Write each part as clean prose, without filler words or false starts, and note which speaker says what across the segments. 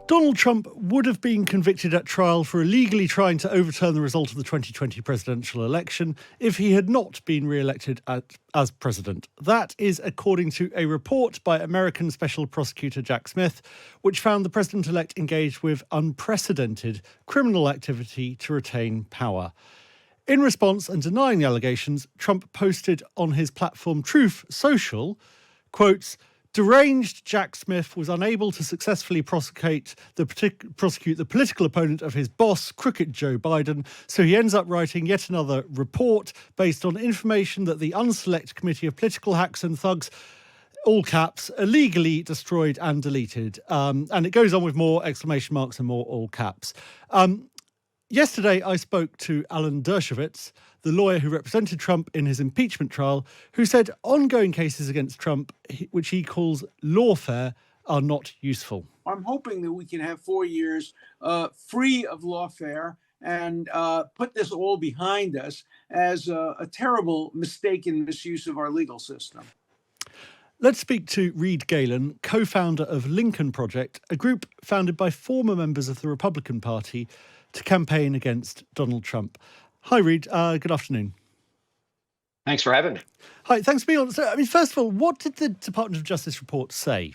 Speaker 1: Donald Trump would have been convicted at trial for illegally trying to overturn the result of the 2020 presidential election if he had not been re-elected as president. That is according to a report by American Special Prosecutor Jack Smith, which found the president-elect engaged with unprecedented criminal activity to retain power. In response and denying the allegations, Trump posted on his platform Truth Social, quotes, "Deranged Jack Smith was unable to successfully prosecute the political opponent of his boss, crooked Joe Biden, so he ends up writing yet another report based on information that the Unselect Committee of Political Hacks and Thugs, all caps, illegally destroyed and deleted." And it goes on with more exclamation marks and more all caps. Yesterday, I spoke to Alan Dershowitz, the lawyer who represented Trump in his impeachment trial, who said ongoing cases against Trump, which he calls lawfare, are not useful.
Speaker 2: I'm hoping that we can have 4 years free of lawfare and put this all behind us as a terrible mistaken misuse of our legal system.
Speaker 1: Let's speak to Reed Galen, co-founder of Lincoln Project, a group founded by former members of the Republican Party to campaign against Donald Trump. Hi, Reed. Good afternoon.
Speaker 3: Thanks for having me.
Speaker 1: Hi, thanks for being on. So, first of all, what did the Department of Justice report say?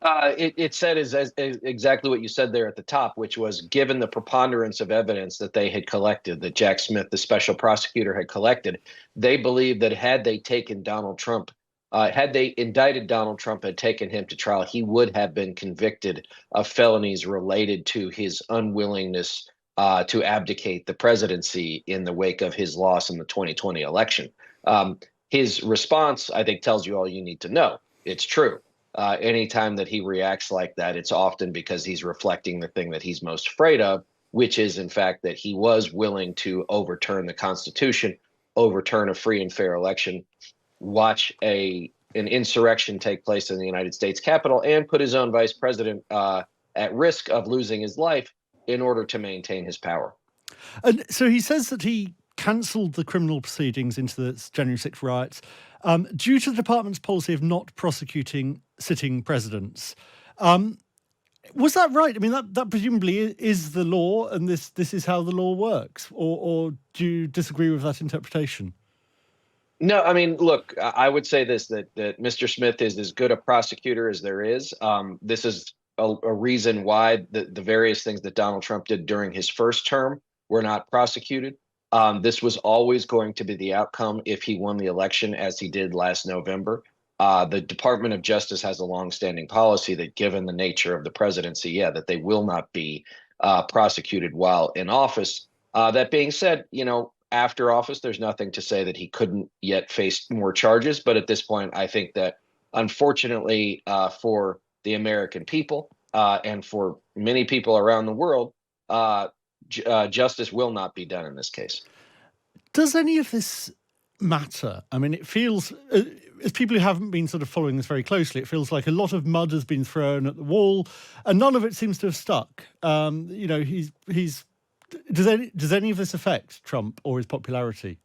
Speaker 3: It said exactly what you said there at the top, which was given the preponderance of evidence that they had collected, that Jack Smith, the special prosecutor, had collected, they believed that had they taken Donald Trump, had they indicted Donald Trump and taken him to trial, he would have been convicted of felonies related to his unwillingness to abdicate the presidency in the wake of his loss in the 2020 election. His response, I think, tells you all you need to know. It's true. Anytime that he reacts like that, it's often because he's reflecting the thing that he's most afraid of, which is, in fact, that he was willing to overturn the Constitution, overturn a free and fair election, watch an insurrection take place in the United States Capitol, and put his own vice president at risk of losing his life in order to maintain his power.
Speaker 1: And so he says that he cancelled the criminal proceedings into the January 6th riots due to the department's policy of not prosecuting sitting presidents. Was that right? I mean, that presumably is the law, and this is how the law works. Or do you disagree with that interpretation?
Speaker 3: No, I mean, look, I would say this, that Mr. Smith is as good a prosecutor as there is. This is a reason why the various things that Donald Trump did during his first term were not prosecuted. This was always going to be the outcome if he won the election, as he did last November. The Department of Justice has a longstanding policy that, given the nature of the presidency, that they will not be prosecuted while in office. That being said, after office, there's nothing to say that he couldn't yet face more charges. But at this point, I think that, unfortunately, for the American people and for many people around the world, justice will not be done in this case.
Speaker 1: Does any of this matter? I mean, it feels, as people who haven't been sort of following this very closely, it feels like a lot of mud has been thrown at the wall, and none of it seems to have stuck. Does any of this affect Trump or his popularity?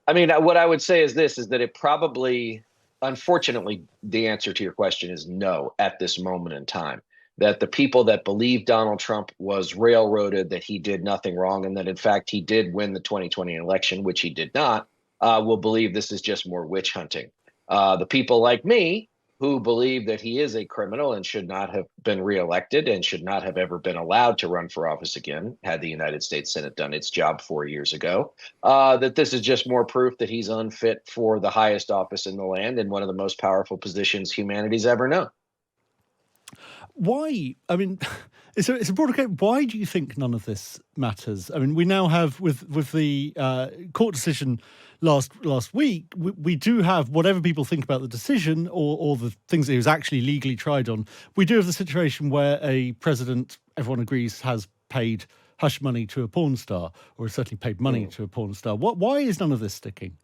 Speaker 3: I mean, what I would say is this, is that it probably, unfortunately, the answer to your question is no at this moment in time. That the people that believe Donald Trump was railroaded, that he did nothing wrong, and that, in fact, he did win the 2020 election, which he did not, will believe this is just more witch hunting. The people like me, who believe that he is a criminal and should not have been reelected and should not have ever been allowed to run for office again, had the United States Senate done its job 4 years ago, that this is just more proof that he's unfit for the highest office in the land and one of the most powerful positions humanity's ever known.
Speaker 1: Why? I mean, it's a broader question. Why do you think none of this matters? I mean, we now have, with the court decision last week, we do have, whatever people think about the decision or the things that he was actually legally tried on, we do have the situation where a president, everyone agrees, has paid hush money to a porn star, or has certainly paid money to a porn star. Why is none of this sticking?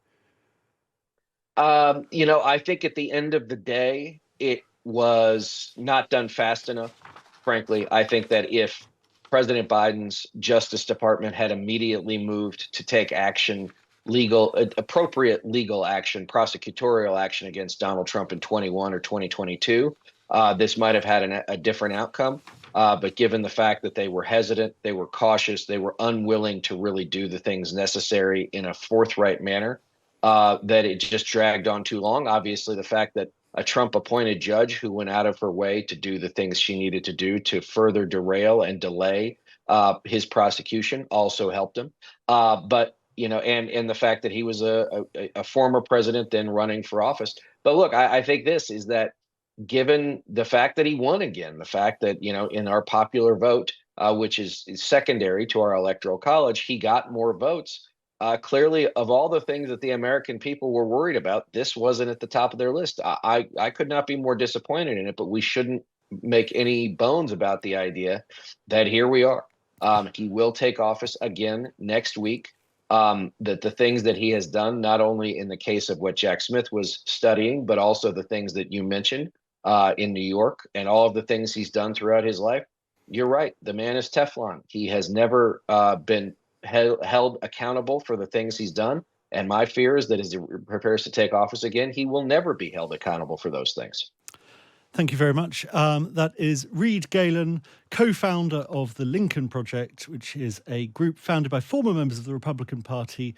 Speaker 3: I think at the end of the day, it was not done fast enough. Frankly, I think that if President Biden's Justice Department had immediately moved to take action, appropriate legal action, prosecutorial action against Donald Trump in 21 or 2022, this might have had a different outcome. But given the fact that they were hesitant, they were cautious, they were unwilling to really do the things necessary in a forthright manner, that it just dragged on too long. Obviously, the fact that a Trump-appointed judge who went out of her way to do the things she needed to do to further derail and delay his prosecution also helped him. But and the fact that he was a former president then running for office. But look, I think this is that given the fact that he won again, the fact that, in our popular vote, which is secondary to our electoral college, he got more votes. Clearly, of all the things that the American people were worried about, this wasn't at the top of their list. I could not be more disappointed in it, but we shouldn't make any bones about the idea that here we are. He will take office again next week. That the things that he has done, not only in the case of what Jack Smith was studying, but also the things that you mentioned in New York and all of the things he's done throughout his life. You're right. The man is Teflon. He has never been held accountable for the things he's done. And my fear is that as he prepares to take office again, he will never be held accountable for those things.
Speaker 1: Thank you very much. That is Reed Galen, co-founder of the Lincoln Project, which is a group founded by former members of the Republican Party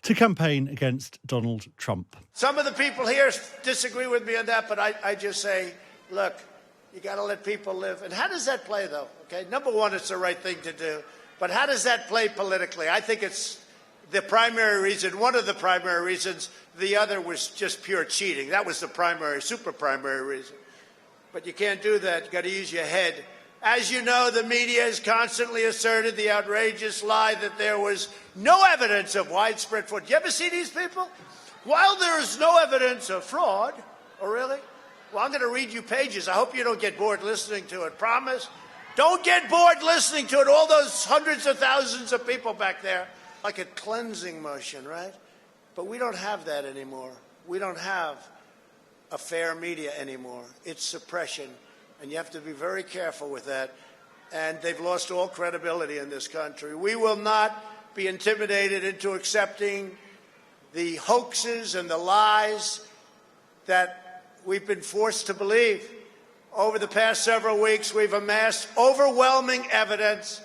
Speaker 1: to campaign against Donald Trump.
Speaker 4: Some of the people here disagree with me on that, but I just say, look, you got to let people live. And how does that play, though? Okay, number one, it's the right thing to do. But how does that play politically? I think it's the primary reason, one of the primary reasons. The other was just pure cheating. That was the primary, super primary reason. But you can't do that. You got to use your head. As you know, the media has constantly asserted the outrageous lie that there was no evidence of widespread fraud. You ever see these people? While there is no evidence of fraud, oh really? Well, I'm going to read you pages. I hope you don't get bored listening to it. Promise? Don't get bored listening to it. All those hundreds of thousands of people back there. Like a cleansing motion, right? But we don't have that anymore. We don't have a fair media anymore. It's suppression. And you have to be very careful with that. And they've lost all credibility in this country. We will not be intimidated into accepting the hoaxes and the lies that we've been forced to believe. Over the past several weeks, we've amassed overwhelming evidence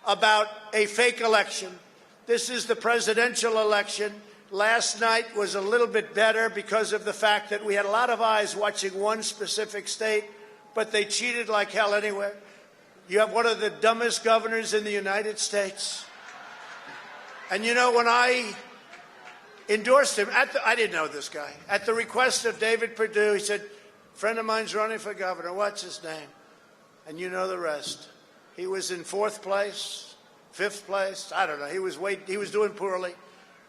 Speaker 4: about a fake election. This is the presidential election. Last night was a little bit better because of the fact that we had a lot of eyes watching one specific state, but they cheated like hell anyway. You have one of the dumbest governors in the United States. And when I endorsed him, I didn't know this guy. At the request of David Perdue, he said, a friend of mine's running for governor. What's his name? And you know the rest. He was in 4th place, 5th place. I don't know. He was doing poorly.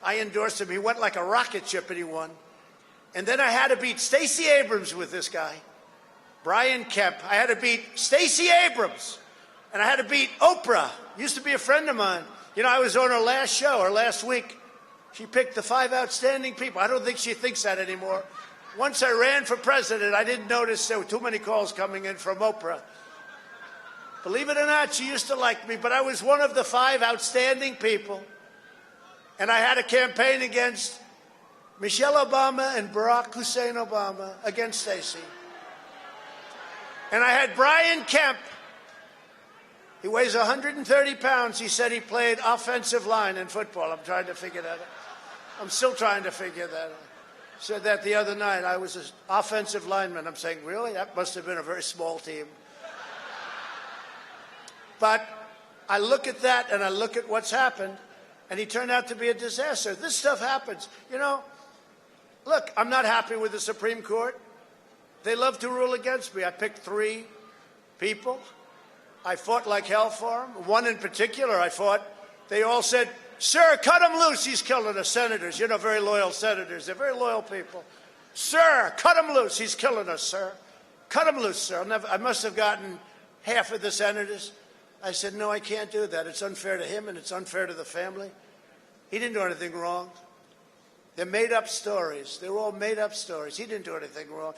Speaker 4: I endorsed him. He went like a rocket ship and he won. And then I had to beat Stacey Abrams with this guy, Brian Kemp. I had to beat Stacey Abrams. And I had to beat Oprah. Used to be a friend of mine. I was on her last show, or last week. She picked the 5 outstanding people. I don't think she thinks that anymore. Once I ran for president, I didn't notice there were too many calls coming in from Oprah. Believe it or not, she used to like me, but I was one of the 5 outstanding people. And I had a campaign against Michelle Obama and Barack Hussein Obama against Stacey. And I had Brian Kemp. He weighs 130 pounds. He said he played offensive line in football. I'm trying to figure that out. I'm still trying to figure that out. Said that the other night. I was an offensive lineman. I'm saying, really? That must have been a very small team. But I look at that and I look at what's happened, and he turned out to be a disaster. This stuff happens. Look, I'm not happy with the Supreme Court. They love to rule against me. I picked 3 people. I fought like hell for them. One in particular I fought. They all said, sir, cut him loose. He's killing us. Senators, very loyal senators. They're very loyal people. Sir, cut him loose. He's killing us, sir. Cut him loose, sir. I must have gotten half of the senators. I said, no, I can't do that. It's unfair to him and it's unfair to the family. He didn't do anything wrong. They're made-up stories. They're all made-up stories. He didn't do anything wrong.